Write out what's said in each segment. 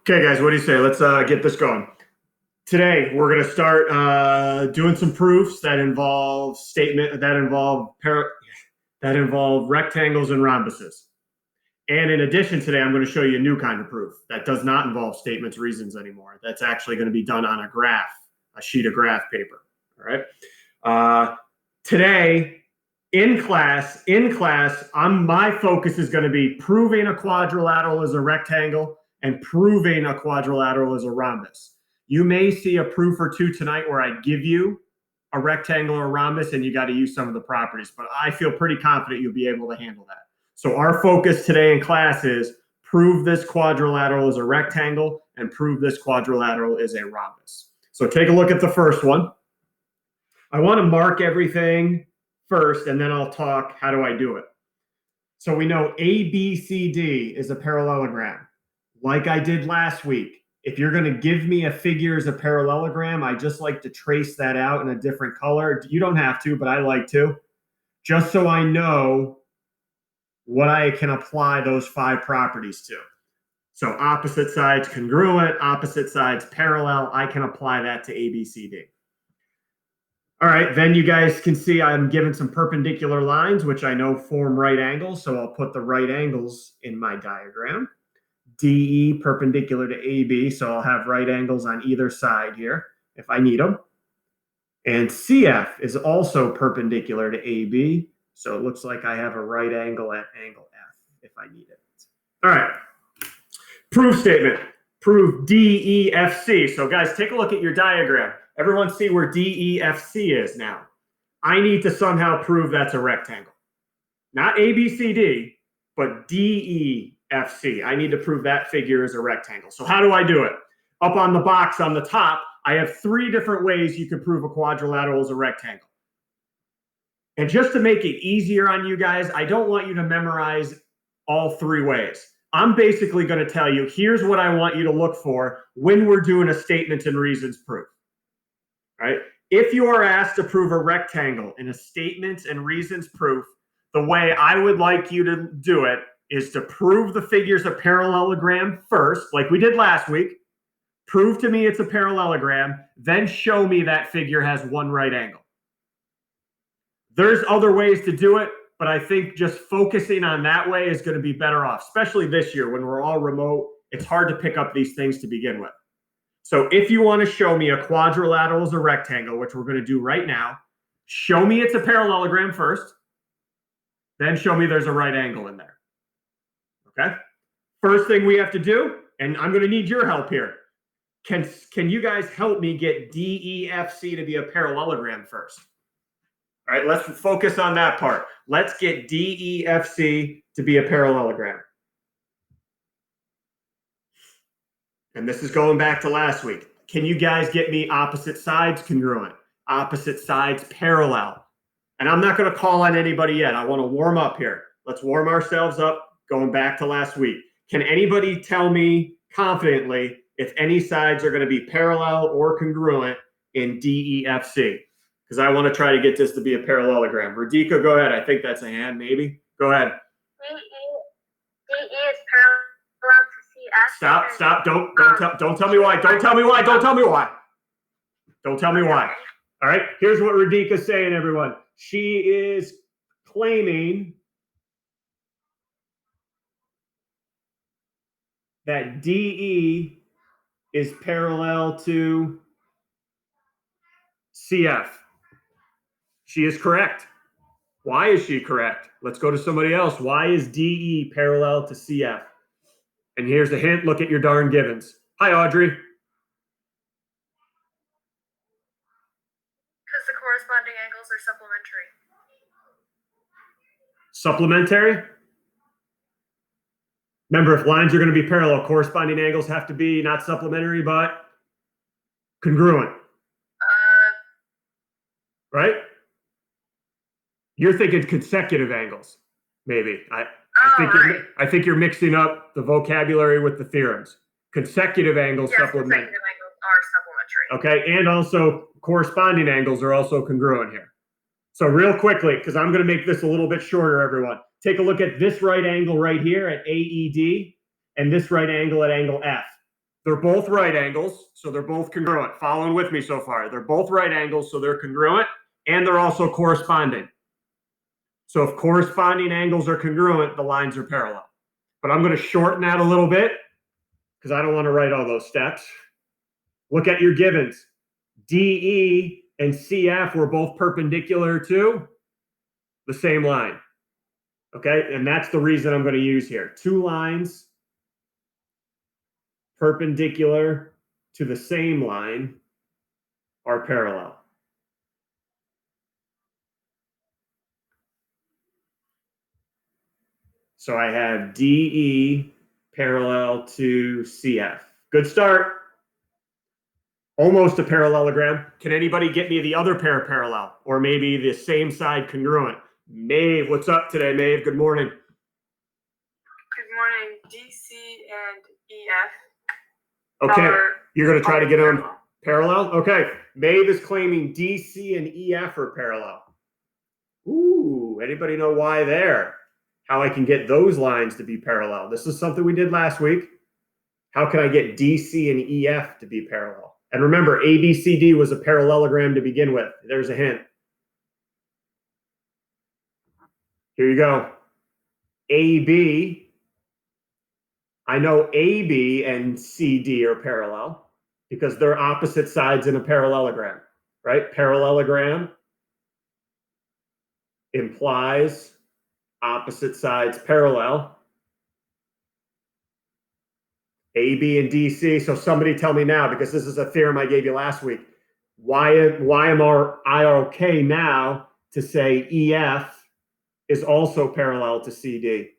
Okay, guys, what do you say? Let's get this going. Today, we're going to start doing some proofs that involve rectangles and rhombuses. And in addition, today I'm going to show you a new kind of proof that does not involve statements, reasons anymore. That's actually going to be done on a graph, a sheet of graph paper. All right. Today, in class, my focus is going to be proving a quadrilateral is a rectangle and proving a quadrilateral is a rhombus. You may see a proof or two tonight where I give you a rectangle or a rhombus and you got to use some of the properties, but I feel pretty confident you'll be able to handle that. So our focus today in class is prove this quadrilateral is a rectangle and prove this quadrilateral is a rhombus. So take a look at the first one. I want to mark everything first, and then I'll talk how do I do it. So we know ABCD is a parallelogram. Like I did last week, if you're going to give me a figure as a parallelogram, I just like to trace that out in a different color. You don't have to, but I like to, just so I know what I can apply those 5 properties to. So opposite sides congruent, opposite sides parallel, I can apply that to ABCD. All right, then you guys can see I'm given some perpendicular lines, which I know form right angles, so I'll put the right angles in my diagram. DE perpendicular to AB, so I'll have right angles on either side here if I need them. And CF is also perpendicular to AB, so it looks like I have a right angle at angle F if I need it. All right, proof statement. Prove DEFC. So guys, take a look at your diagram. Everyone see where DEFC is now. I need to somehow prove that's a rectangle. Not ABCD, but DEFC. I need to prove that figure is a rectangle. So how do I do it? Up on the box on the top, I have 3 different ways you can prove a quadrilateral is a rectangle. And just to make it easier on you guys, I don't want you to memorize all 3 ways. I'm basically going to tell you, here's what I want you to look for when we're doing a statements and reasons proof. Right? If you are asked to prove a rectangle in a statements and reasons proof, the way I would like you to do it is to prove the figure's a parallelogram first, like we did last week. Prove to me it's a parallelogram, then show me that figure has 1 right angle. There's other ways to do it, but I think just focusing on that way is going to be better off, especially this year when we're all remote. It's hard to pick up these things to begin with. So if you want to show me a quadrilateral is a rectangle, which we're going to do right now, show me it's a parallelogram first, then show me there's a right angle in there. Okay? First thing we have to do, and I'm going to need your help here. Can you guys help me get DEFC to be a parallelogram first? All right, let's focus on that part. Let's get DEFC to be a parallelogram. And this is going back to last week. Can you guys get me opposite sides congruent, opposite sides parallel? And I'm not going to call on anybody yet. I want to warm up here. Let's warm ourselves up going back to last week. Can anybody tell me confidently if any sides are going to be parallel or congruent in DEFC? Because I want to try to get this to be a parallelogram. Radhika, go ahead. I think that's a hand, maybe. Go ahead. DE is parallel to CF. Stop. Don't tell me why. Don't tell me why. Don't tell me why. Don't tell me why. All right. Here's what Radhika's saying, everyone. She is claiming that DE is parallel to CF. She is correct. Why is she correct? Let's go to somebody else. Why is DE parallel to CF? And here's the hint. Look at your darn givens. Hi, Audrey. Because the corresponding angles are supplementary. Supplementary? Remember, if lines are going to be parallel, corresponding angles have to be not supplementary, but congruent. Right? You're thinking consecutive angles, maybe. I think you're mixing up the vocabulary with the theorems. Consecutive angles supplementary. Consecutive angles are supplementary. Okay, and also corresponding angles are also congruent here. So real quickly, because I'm going to make this a little bit shorter, everyone. Take a look at this right angle right here at AED and this right angle at angle F. They're both right angles, so they're both congruent. Following with me so far. They're both right angles, so they're congruent, and they're also corresponding. So if corresponding angles are congruent, the lines are parallel. But I'm going to shorten that a little bit because I don't want to write all those steps. Look at your givens. DE and CF were both perpendicular to the same line. Okay, and that's the reason I'm going to use here. Two lines perpendicular to the same line are parallel. So I have DE parallel to CF. Good start. Almost a parallelogram. Can anybody get me the other pair parallel? Or maybe the same side congruent? Maeve, what's up today, Maeve? Good morning. Good morning. DC and EF. Okay, you're going to try to get them parallel? Okay, Maeve is claiming DC and EF are parallel. Ooh, anybody know why there? How I can get those lines to be parallel? This is something we did last week. How can I get DC and EF to be parallel? And remember, ABCD was a parallelogram to begin with. There's a hint. Here you go. AB. I know AB and CD are parallel because they're opposite sides in a parallelogram, right? Parallelogram implies opposite sides parallel. AB and DC. So somebody tell me now, because this is a theorem I gave you last week. Why am I okay now to say EF is also parallel to CD?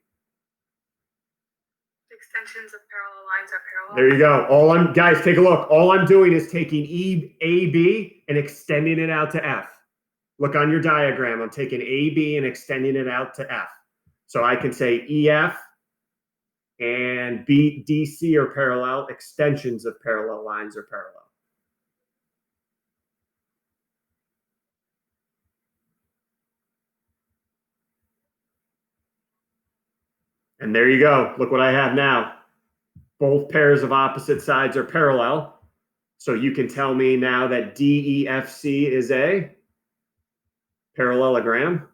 Extensions of parallel lines are parallel. There you go. Guys, take a look. All I'm doing is taking AB and extending it out to F. Look on your diagram. I'm taking AB and extending it out to F. So I can say EF and DC are parallel. Extensions of parallel lines are parallel. And there you go. Look what I have now. Both pairs of opposite sides are parallel. So you can tell me now that DEFC is a parallelogram.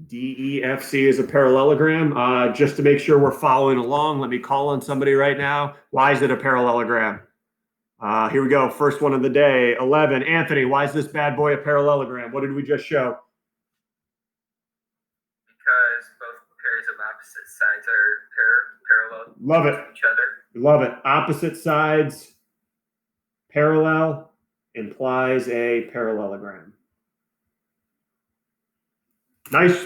DEFC is a parallelogram. Just to make sure we're following along, let me call on somebody right now. Why is it a parallelogram? Here we go. First one of the day, 11. Anthony, why is this bad boy a parallelogram? What did we just show? Because both pairs of opposite sides are parallel Love it. to each other. Love it. Opposite sides parallel implies a parallelogram. Nice.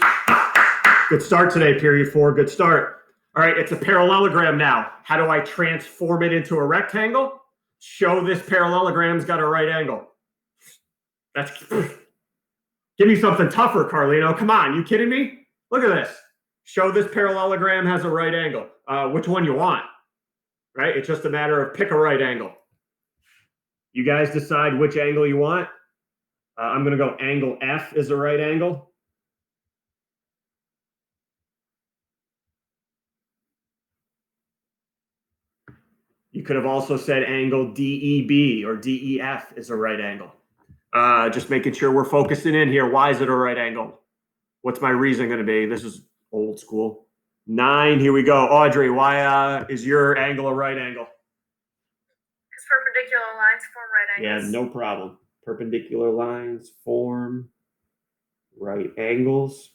Good start today, period 4. Good start. All right, it's a parallelogram now. How do I transform it into a rectangle? Show this parallelogram's got a right angle. Give me something tougher, Carlino. Come on, you kidding me? Look at this. Show this parallelogram has a right angle. Which one you want, right? It's just a matter of pick a right angle. You guys decide which angle you want. I'm going to go angle F is a right angle. You could have also said angle DEB or DEF is a right angle. Just making sure we're focusing in here. Why is it a right angle? What's my reason going to be? This is old school. 9, here we go. Audrey, why is your angle a right angle? Because perpendicular lines form right angles. Yeah, no problem. Perpendicular lines form right angles.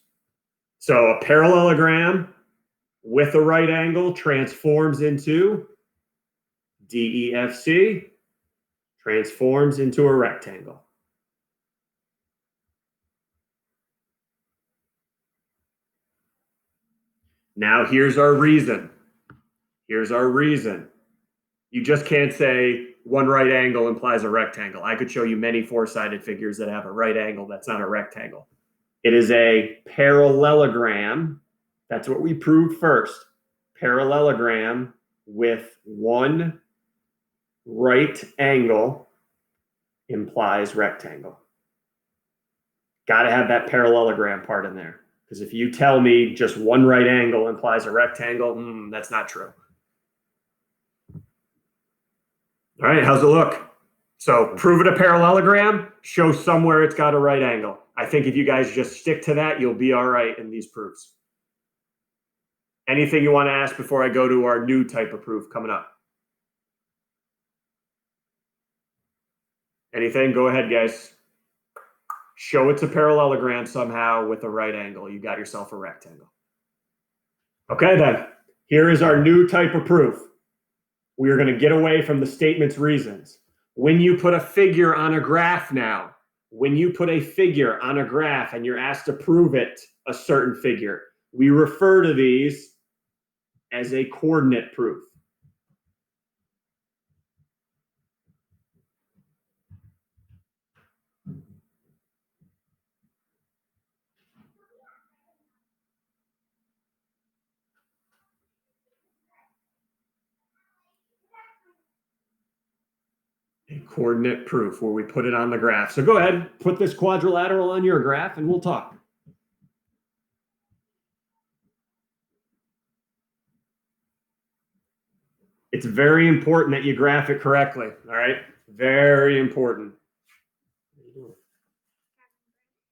So a parallelogram with a right angle transforms into DEFC, transforms into a rectangle. Now here's our reason. Here's our reason. You just can't say one right angle implies a rectangle. I could show you many four-sided figures that have a right angle that's not a rectangle. It is a parallelogram. That's what we proved first. Parallelogram with one right angle implies rectangle. Got to have that parallelogram part in there. Because if you tell me just one right angle implies a rectangle, that's not true. All right, how's it look? So prove it a parallelogram, show somewhere it's got a right angle. I think if you guys just stick to that, you'll be all right in these proofs. Anything you want to ask before I go to our new type of proof coming up? Anything? Go ahead, guys. Show it's a parallelogram somehow with a right angle. You got yourself a rectangle. Okay, then. Here is our new type of proof. We are going to get away from the statement's reasons. When you put a figure on a graph now, when you put a figure on a graph and you're asked to prove it, a certain figure, we refer to these as a coordinate proof. A coordinate proof where we put it on the graph. So go ahead, put this quadrilateral on your graph and we'll talk. It's very important that you graph it correctly, all right? Very important. What are you doing?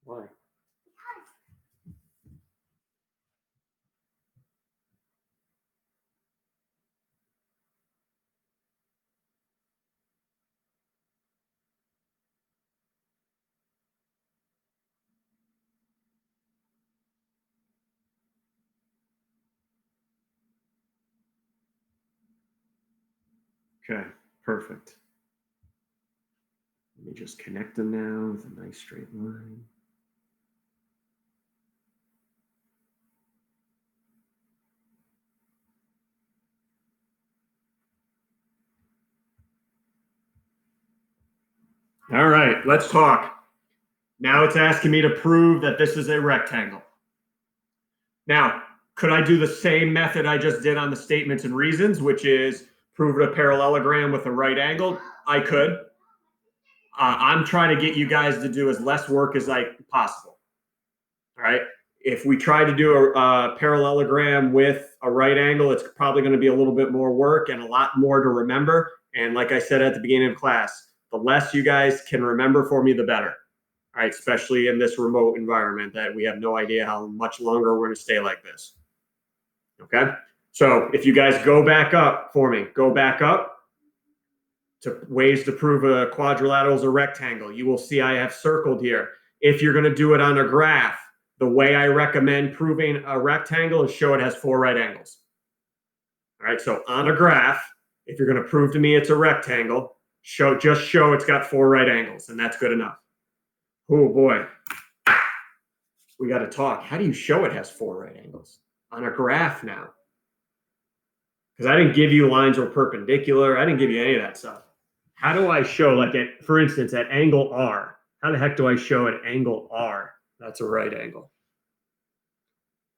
Why? Okay, perfect. Let me just connect them now with a nice straight line. All right, let's talk. Now it's asking me to prove that this is a rectangle. Now, could I do the same method I just did on the statements and reasons, which is prove a parallelogram with a right angle? I could. I'm trying to get you guys to do as less work as possible. All right. If we try to do a parallelogram with a right angle, it's probably going to be a little bit more work and a lot more to remember. And like I said at the beginning of class, the less you guys can remember for me, the better. All right, especially in this remote environment that we have no idea how much longer we're going to stay like this. Okay. So if you guys go back up for me, go back up to ways to prove a quadrilateral is a rectangle. You will see I have circled here. If you're going to do it on a graph, the way I recommend proving a rectangle is show it has 4 right angles. All right, so on a graph, if you're going to prove to me it's a rectangle, just show it's got 4 right angles, and that's good enough. Oh boy, we got to talk. How do you show it has 4 right angles on a graph now? Because I didn't give you lines were perpendicular. I didn't give you any of that stuff. How do I show, like at, for instance, at angle R? How the heck do I show at angle R? That's a right angle.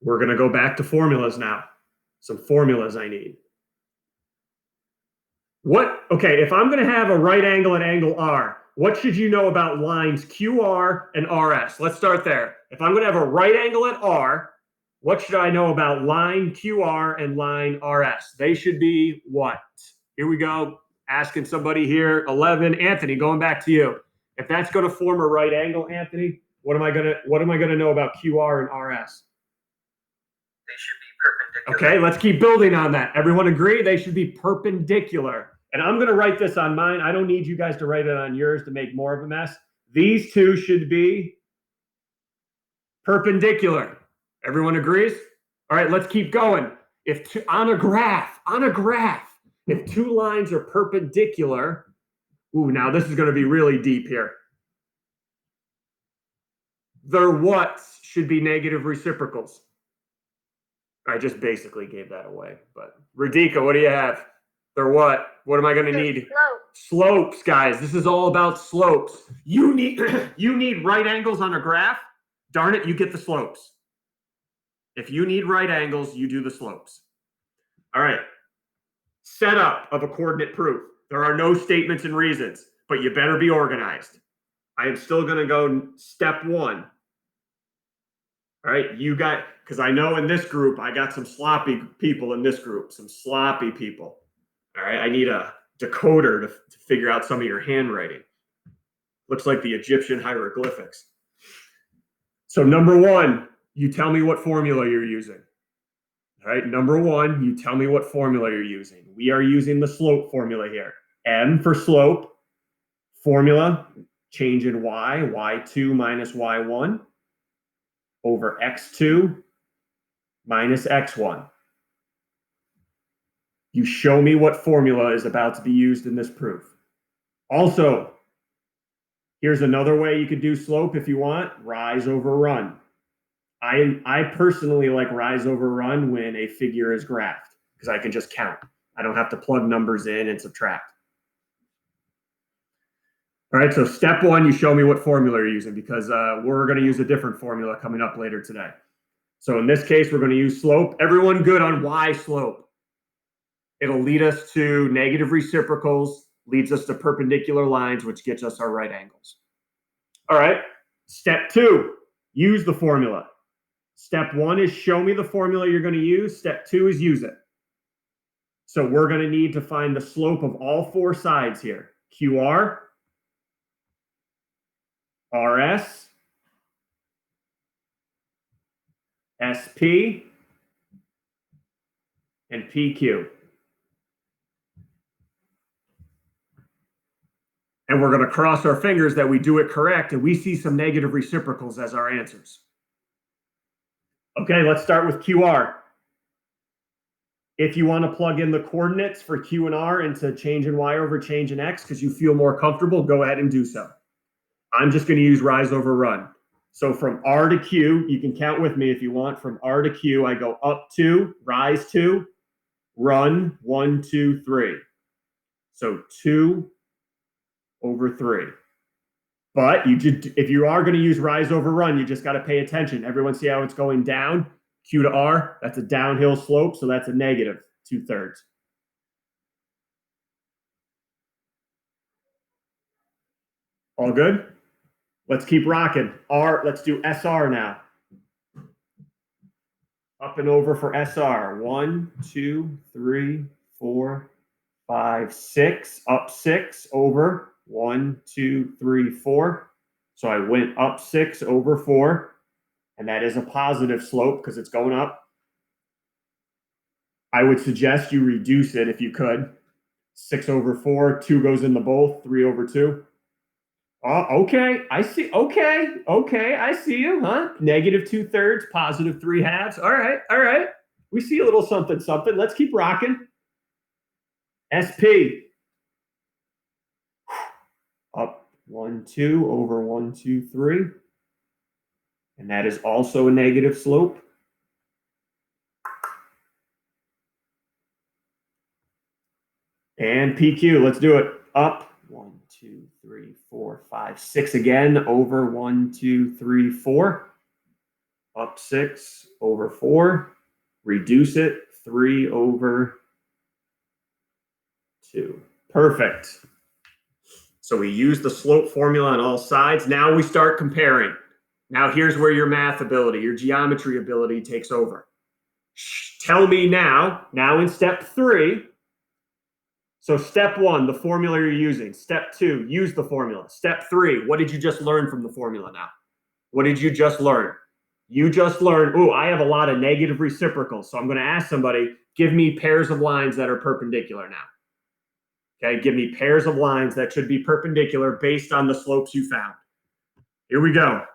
We're going to go back to formulas now. Some formulas I need. Okay, if I'm going to have a right angle at angle R, what should you know about lines QR and RS? Let's start there. If I'm going to have a right angle at R, what should I know about line QR and line RS? They should be what? Here we go. Asking somebody here, 11. Anthony, going back to you. If that's going to form a right angle, Anthony, what am I going to know about QR and RS? They should be perpendicular. Okay, let's keep building on that. Everyone agree? They should be perpendicular. And I'm going to write this on mine. I don't need you guys to write it on yours to make more of a mess. These two should be perpendicular. Everyone agrees? All right, let's keep going. On a graph, if 2 lines are perpendicular, now this is going to be really deep here. Their what should be negative reciprocals. I just basically gave that away. But Radhika, what do you have? They're what? What am I going to need? Slopes, guys. This is all about slopes. You need right angles on a graph. Darn it, you get the slopes. If you need right angles, you do the slopes. All right. Setup of a coordinate proof. There are no statements and reasons, but you better be organized. I am still going to go step 1. All right, you got, because I know in this group, I got some sloppy people in this group, some sloppy people. All right, I need a decoder to figure out some of your handwriting. Looks like the Egyptian hieroglyphics. So number one, you tell me what formula you're using. All right, number one, you tell me what formula you're using. We are using the slope formula here. M for slope, formula, change in y, y2 minus y1 over x2 minus x1. You show me what formula is about to be used in this proof. Also, here's another way you could do slope if you want, rise over run. I personally like rise over run when a figure is graphed because I can just count. I don't have to plug numbers in and subtract. All right, so step one, you show me what formula you're using because we're going to use a different formula coming up later today. So in this case, we're going to use slope. Everyone good on y slope? It'll lead us to negative reciprocals, leads us to perpendicular lines, which gets us our right angles. All right, step two, use the formula. Step one is show me the formula you're going to use. Step two is use it. So we're going to need to find the slope of all four sides here. QR, RS, SP, and PQ. And we're going to cross our fingers that we do it correct and we see some negative reciprocals as our answers. Okay, let's start with QR. If you want to plug in the coordinates for Q and R into change in Y over change in X because you feel more comfortable, go ahead and do so. I'm just going to use rise over run. So from R to Q, you can count with me if you want. From R to Q, I go up 2, rise 2, run 1, 2, 3. So 2 over 3. But if you are going to use rise over run, you just got to pay attention. Everyone see how it's going down? Q to R, that's a downhill slope, so that's a negative 2/3. All good? Let's keep rocking. R, let's do SR now. Up and over for SR. 1, 2, 3, 4, 5, 6. Up 6 over 1, 2, 3, 4. So I went up 6 over 4. And that is a positive slope because it's going up. I would suggest you reduce it if you could. 6 over 4, 2 goes into both, 3 over 2. Oh, okay, I see. Okay, I see you, huh? Negative 2/3, positive 3/2. All right. We see a little something. Let's keep rocking. SP. Up 1, 2 over 1, 2, 3. And that is also a negative slope. And PQ, let's do it. Up 1, 2, 3, 4, 5, 6 again over 1, 2, 3, 4. Up 6 over 4. Reduce it 3 over 2. Perfect. So we use the slope formula on all sides. Now we start comparing. Now here's where your math ability, your geometry ability takes over. Tell me now in step 3. So step 1, the formula you're using. Step 2, use the formula. Step 3, what did you just learn from the formula now? What did you just learn? You just learned, I have a lot of negative reciprocals. So I'm going to ask somebody, give me pairs of lines that are perpendicular now. Okay, give me pairs of lines that should be perpendicular based on the slopes you found. Here we go.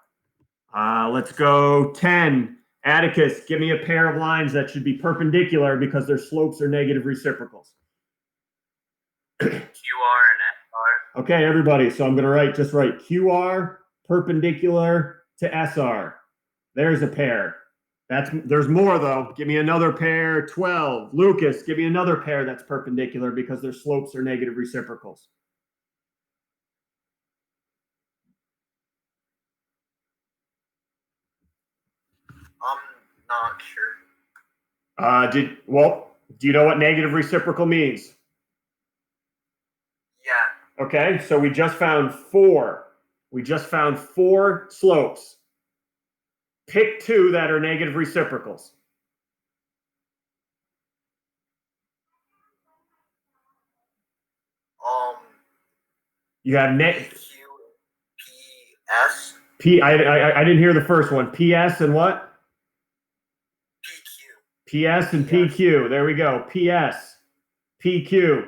Let's go 10. Atticus, give me a pair of lines that should be perpendicular because their slopes are negative reciprocals. QR and SR. Okay, everybody. So I'm going to just write QR perpendicular to SR. There's a pair. There's more though. Give me another pair. 12. Lucas, give me another pair that's perpendicular because their slopes are negative reciprocals. I'm not sure. Do you know what negative reciprocal means? Yeah. Okay, so we just found 4. We just found 4 slopes. Pick two that are negative reciprocals. You have net PQPS. I didn't hear the first one. PS and what? PQ. PS and PQ. There we go. PS, PQ.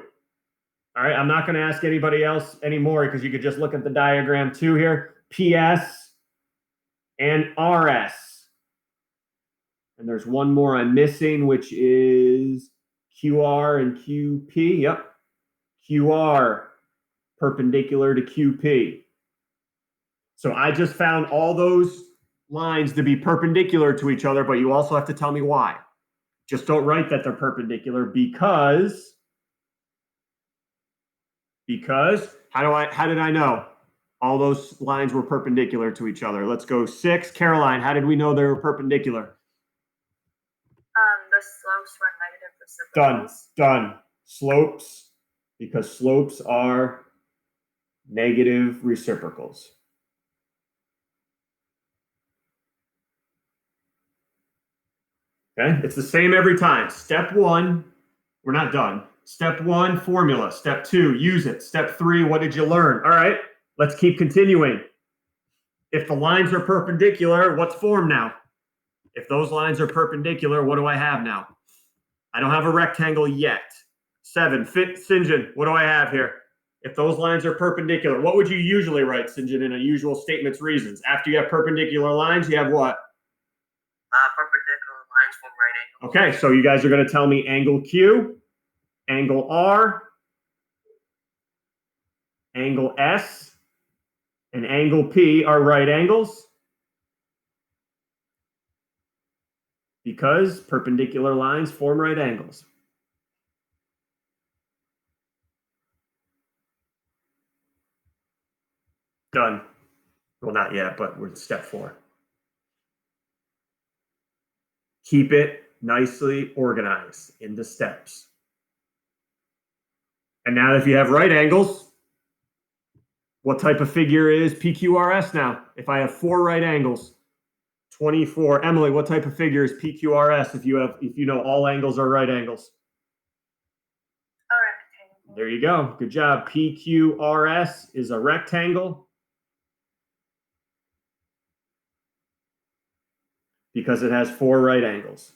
All right. I'm not going to ask anybody else anymore because you could just look at the diagram too here. PS and RS. And there's one more I'm missing, which is QR and QP. Yep. QR perpendicular to QP. So I just found all those lines to be perpendicular to each other, but you also have to tell me why. Just don't write that they're perpendicular because how did I know all those lines were perpendicular to each other? Let's go 6. Caroline, how did we know they were perpendicular? The slopes were negative reciprocals. Done. Slopes, because slopes are negative reciprocals. Okay, it's the same every time. Step 1, we're not done. Step 1, formula. Step 2, use it. Step 3, what did you learn? All right, let's keep continuing. If the lines are perpendicular, what's formed now? If those lines are perpendicular, what do I have now? I don't have a rectangle yet. 7, St. John, what do I have here? If those lines are perpendicular, what would you usually write, St. John, in a usual statements reasons? After you have perpendicular lines, you have what? Perpendicular lines form right angles. Okay, so you guys are going to tell me angle Q, angle R, angle S, and angle P are right angles because perpendicular lines form right angles. Done. Well, not yet, but we're at step 4. Keep it nicely organized into steps. And now if you have right angles, what type of figure is PQRS now? If I have 4 right angles, 24. Emily, what type of figure is PQRS if you know all angles are right angles? A rectangle. There you go. Good job. PQRS is a rectangle because it has 4 right angles.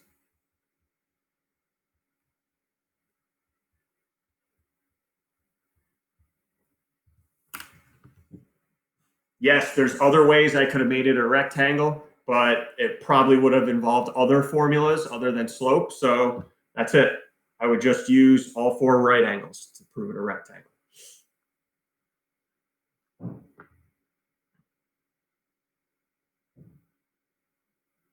Yes, there's other ways I could have made it a rectangle, but it probably would have involved other formulas other than slope. So that's it. I would just use all 4 right angles to prove it a rectangle.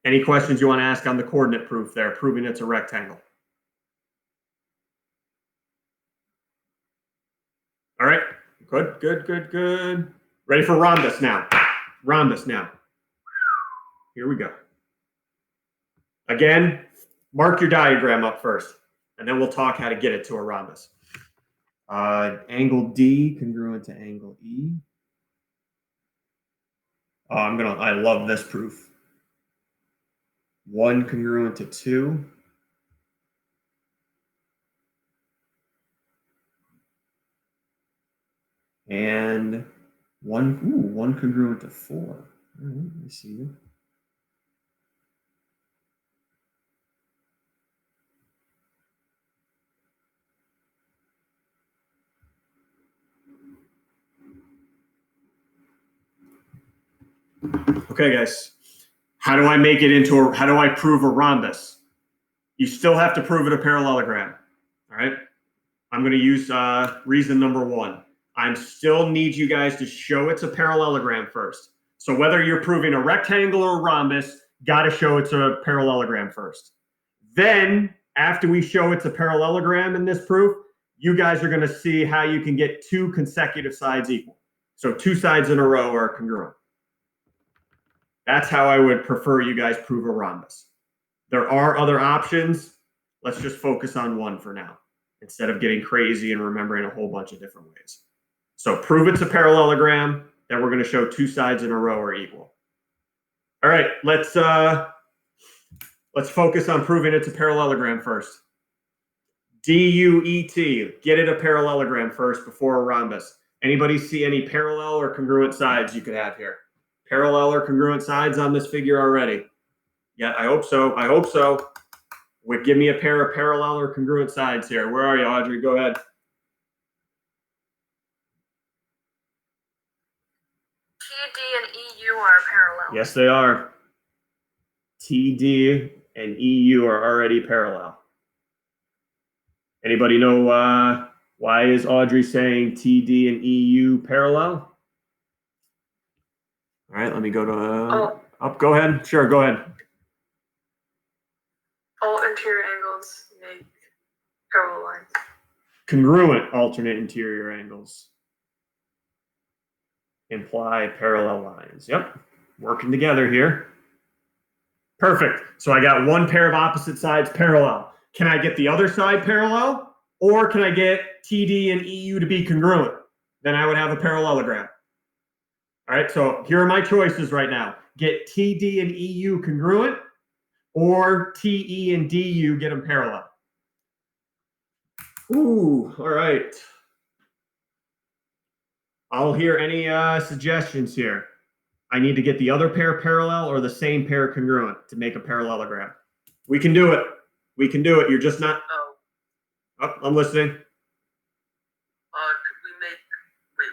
Any questions you want to ask on the coordinate proof there, proving it's a rectangle? All right, good. Ready for rhombus now. Here we go. Again, mark your diagram up first, and then we'll talk how to get it to a rhombus. Angle D congruent to angle E. I love this proof. 1 congruent to 2. And 1 congruent to 4. All right, I see you. Okay, guys. How do I prove a rhombus? You still have to prove it a parallelogram. All right. I'm going to use reason number 1. I still need you guys to show it's a parallelogram first. So whether you're proving a rectangle or a rhombus, got to show it's a parallelogram first. Then, after we show it's a parallelogram in this proof, you guys are going to see how you can get 2 consecutive sides equal. So 2 sides in a row are congruent. That's how I would prefer you guys prove a rhombus. There are other options. Let's just focus on one for now, instead of getting crazy and remembering a whole bunch of different ways. So prove it's a parallelogram, then we're going to show 2 sides in a row are equal. All All right, let's focus on proving it's a parallelogram first. DUET, get it a parallelogram first before a rhombus. Anybody see any parallel or congruent sides you could have here? Parallel or congruent sides on this figure already? Yeah, I hope so. I hope so. Give me a pair of parallel or congruent sides here. Where are you, Audrey? Go ahead. TD and EU are parallel. Yes, they are. TD and EU are already parallel. Anybody know why is Audrey saying TD and EU parallel? All right, let me go to up. Go ahead. Sure, go ahead. All interior angles make parallel lines. Congruent alternate interior angles imply parallel lines. Yep, working together here. Perfect. So I got one pair of opposite sides parallel. Can I get the other side parallel? Or can I get TD and EU to be congruent? Then I would have a parallelogram. All right, so here are my choices right now. Get TD and EU congruent, or TE and DU, get them parallel. Ooh, all right. I'll hear any suggestions here. I need to get the other pair parallel or the same pair congruent to make a parallelogram. We can do it. We can do it. You're just not. Oh, I'm listening. Could we make,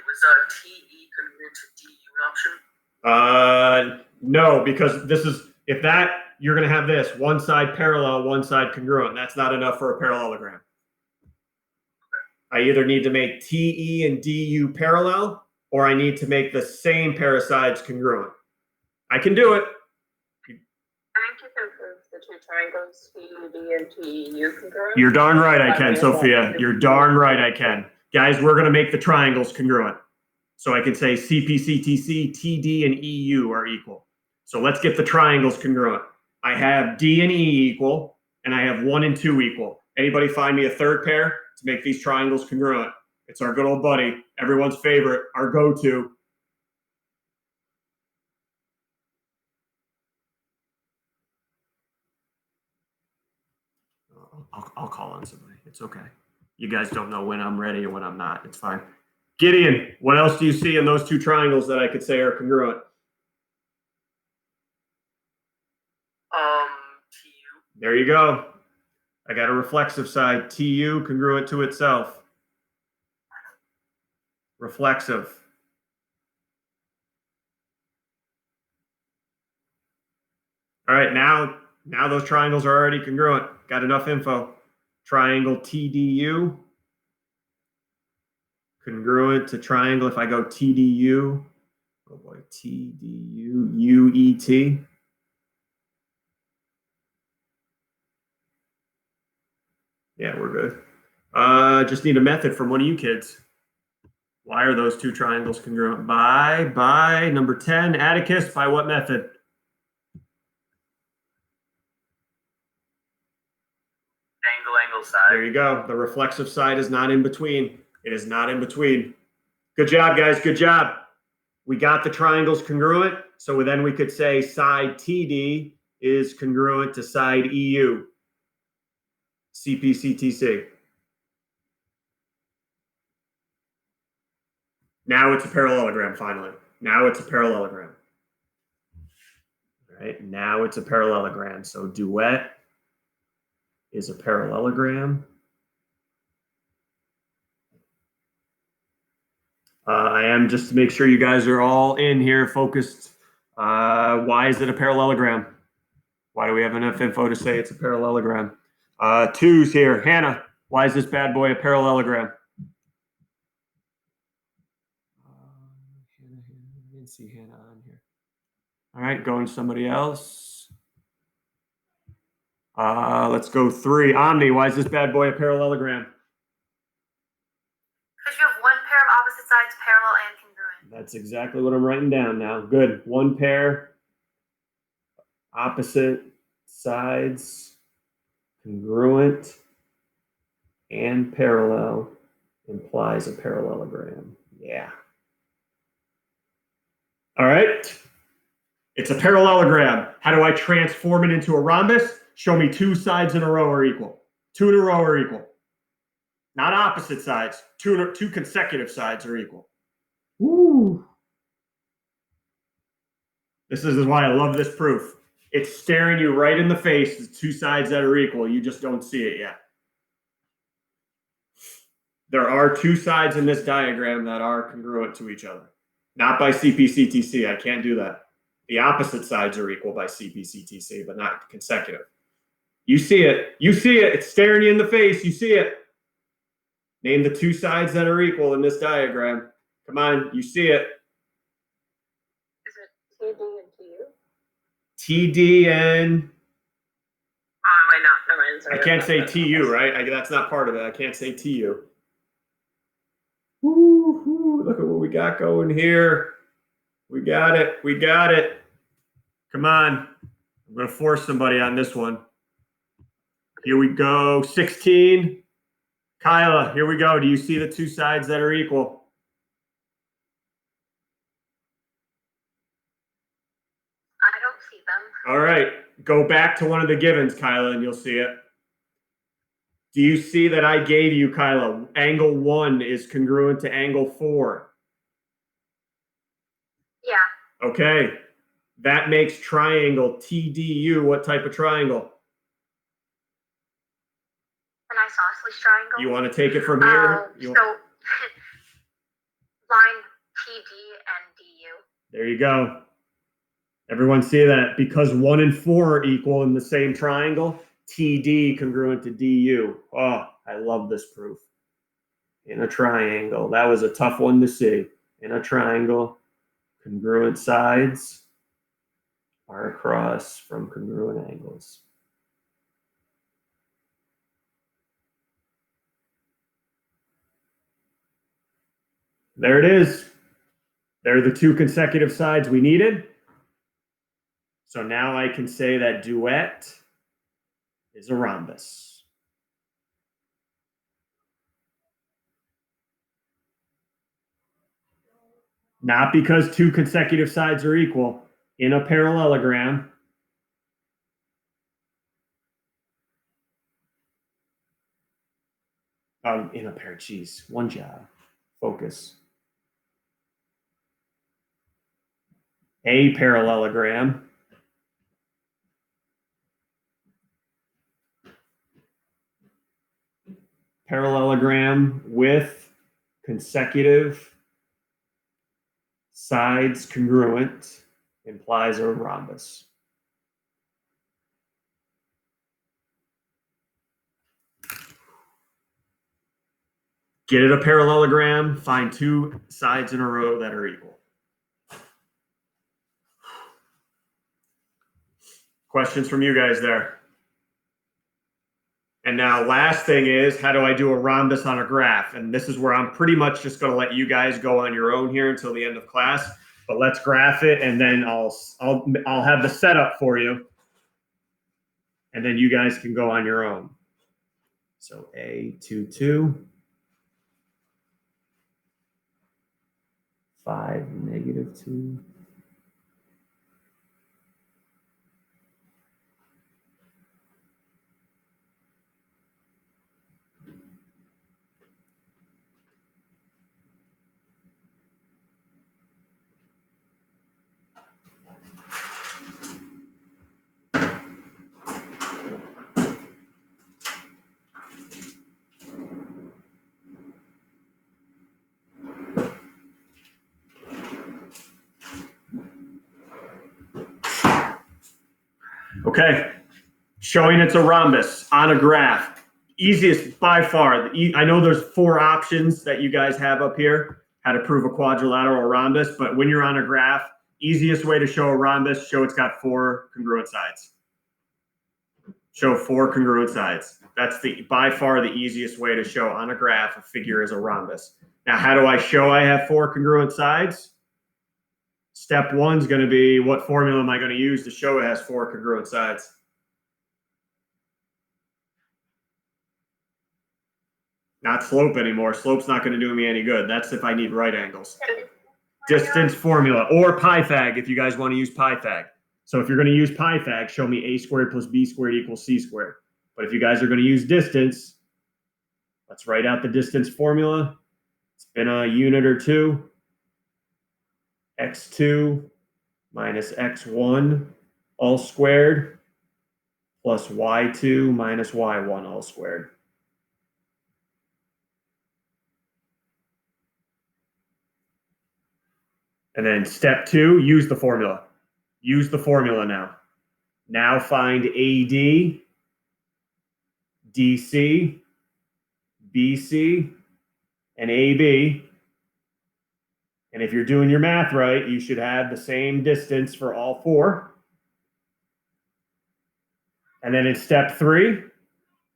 was TE congruent to DU an option? No, because this is, if that, you're going to have this, one side parallel, one side congruent. That's not enough for a parallelogram. I either need to make TE and DU parallel, or I need to make the same pair of sides congruent. I can do it. I think you can prove the two triangles TD and TEU congruent. You're darn right I can, Sophia. You're darn right I can. Guys, we're going to make the triangles congruent. So I can say CPCTC, TD, and EU are equal. So let's get the triangles congruent. I have D and E equal, and I have 1 and 2 equal. Anybody find me a third pair to make these triangles congruent? It's our good old buddy, everyone's favorite, our go-to. I'll call on somebody. It's okay. You guys don't know when I'm ready or when I'm not. It's fine. Gideon, what else do you see in those two triangles that I could say are congruent? TU. There you go. I got a reflexive side, TU, congruent to itself. Reflexive. All right, now those triangles are already congruent. Got enough info. Triangle TDU, congruent to triangle. If I go TDU, oh boy, TDU, UET. Yeah, we're good. Just need a method from one of you kids. Why are those two triangles congruent? By number 10, Atticus, by what method? Angle side. There you go. The reflexive side is not in between. It is not in between. Good job, guys. Good job. We got the triangles congruent. So then we could say side TD is congruent to side EU. CPCTC. Now it's a parallelogram, finally. Now it's a parallelogram. All right, now it's a parallelogram. So duet is a parallelogram. I am, just to make sure you guys are all in here, focused. Why is it a parallelogram? Why do we have enough info to say it's a parallelogram? Twos here. Hannah, why is this bad boy a parallelogram? I didn't see Hannah on here. All right, going to somebody else. Let's go 3. Omni, why is this bad boy a parallelogram? Because you have one pair of opposite sides parallel and congruent. That's exactly what I'm writing down now. Good. One pair, opposite sides, congruent and parallel implies a parallelogram. Yeah. All right. It's a parallelogram. How do I transform it into a rhombus? Show me two sides in a row are equal. Two in a row are equal. Not opposite sides. Two consecutive sides are equal. Woo. This is why I love this proof. It's staring you right in the face, the two sides that are equal. You just don't see it yet. There are two sides in this diagram that are congruent to each other. Not by CPCTC. I can't do that. The opposite sides are equal by CPCTC, but not consecutive. You see it. You see it. It's staring you in the face. You see it. Name the two sides that are equal in this diagram. Come on. You see it. Is it TD and TU? TD and... Oh, wait, no, never mind. Sorry, I can't say TU, right? That's not part of it. I can't say TU. Woo-hoo, look at what we got going here. We got it. We got it. Come on. I'm going to force somebody on this one. Here we go. 16. Kyla, here we go. Do you see the two sides that are equal? I don't see them. All right. Go back to one of the givens, Kyla, and you'll see it. Do you see that I gave you, Kyla, angle 1 is congruent to angle 4? Yeah. Okay. That makes triangle TDU what type of triangle? An isosceles triangle. You want to take it from here? So line TD and DU. There you go. Everyone see that? Because 1 and 4 are equal in the same triangle, TD congruent to DU. Oh, I love this proof. In a triangle. That was a tough one to see. In a triangle, congruent sides are across from congruent angles. There it is. There are the two consecutive sides we needed. So now I can say that duet is a rhombus. Not because two consecutive sides are equal. In a parallelogram, in a pair, geez, one job, focus. A parallelogram with consecutive sides congruent implies a rhombus. Get it a parallelogram, find two sides in a row that are equal. Questions from you guys there? And now last thing is, how do I do a rhombus on a graph? And this is where I'm pretty much just going to let you guys go on your own here until the end of class. But let's graph it, and then I'll have the setup for you. And then you guys can go on your own. So A, 2, 2. 5, negative 2. Okay, showing it's a rhombus on a graph. Easiest by far. I know there's 4 options that you guys have up here, how to prove a quadrilateral rhombus, but when you're on a graph, easiest way to show a rhombus, show it's got 4 congruent sides. Show 4 congruent sides. That's by far the easiest way to show on a graph a figure is a rhombus. Now, how do I show I have 4 congruent sides? Step 1 is going to be, what formula am I going to use to show it has 4 congruent sides? Not slope anymore. Slope's not going to do me any good. That's if I need right angles. Distance formula, or Pythag if you guys want to use Pythag. So if you're going to use Pythag, show me a squared plus b squared equals c squared. But if you guys are going to use distance, let's write out the distance formula. It's been a unit or two. X2 minus x1 all squared plus y2 minus y1 all squared. And then step 2, use the formula. Use the formula now. Now find AD, DC, BC, and AB. And if you're doing your math right, you should have the same distance for all 4. And then in step 3,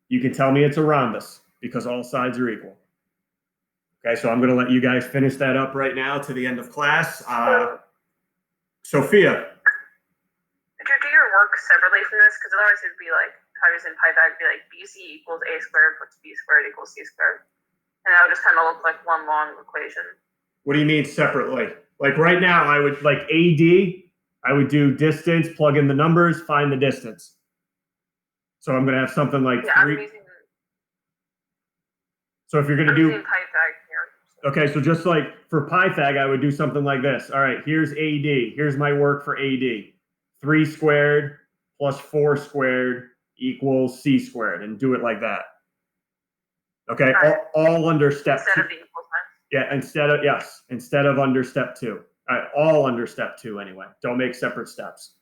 you can tell me it's a rhombus because all sides are equal. Okay, so I'm going to let you guys finish that up right now to the end of class. Sophia. Could you do your work separately from this? Because otherwise it'd be like, how is in Pythag, it'd be like BC equals A squared plus B squared equals C squared. And that would just kind of look like one long equation. What do you mean separately? Like right now, I would like AD, I would do distance, plug in the numbers, find the distance. So I'm going to have something like 3. So if you're going to do Pythag here. Okay, so just like for Pythag, I would do something like this. All right, here's AD. Here's my work for AD. 3 squared plus 4 squared equals C squared, and do it like that. Okay, all under step 2. Instead of the equal sign. Yeah, instead of under step 2. All right, all under step 2 anyway. Don't make separate steps.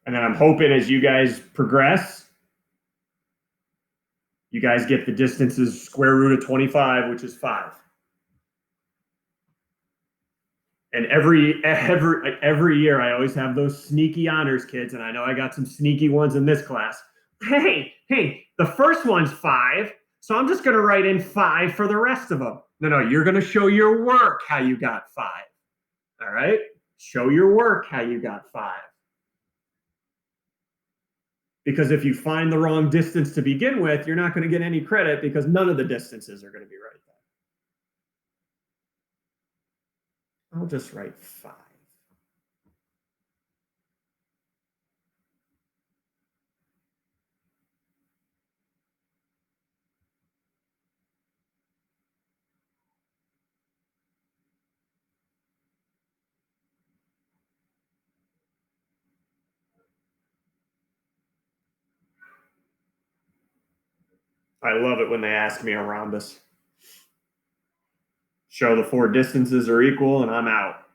And then I'm hoping as you guys progress, you guys get the distances square root of 25, which is 5. And every year I always have those sneaky honors kids, and I know I got some sneaky ones in this class. Hey, the first one's 5, so I'm just going to write in 5 for the rest of them. No, you're going to show your work how you got 5. All right? Show your work how you got 5. Because if you find the wrong distance to begin with, you're not going to get any credit because none of the distances are going to be right then. I'll just write 5. I love it when they ask me a rhombus. Show the 4 distances are equal and I'm out.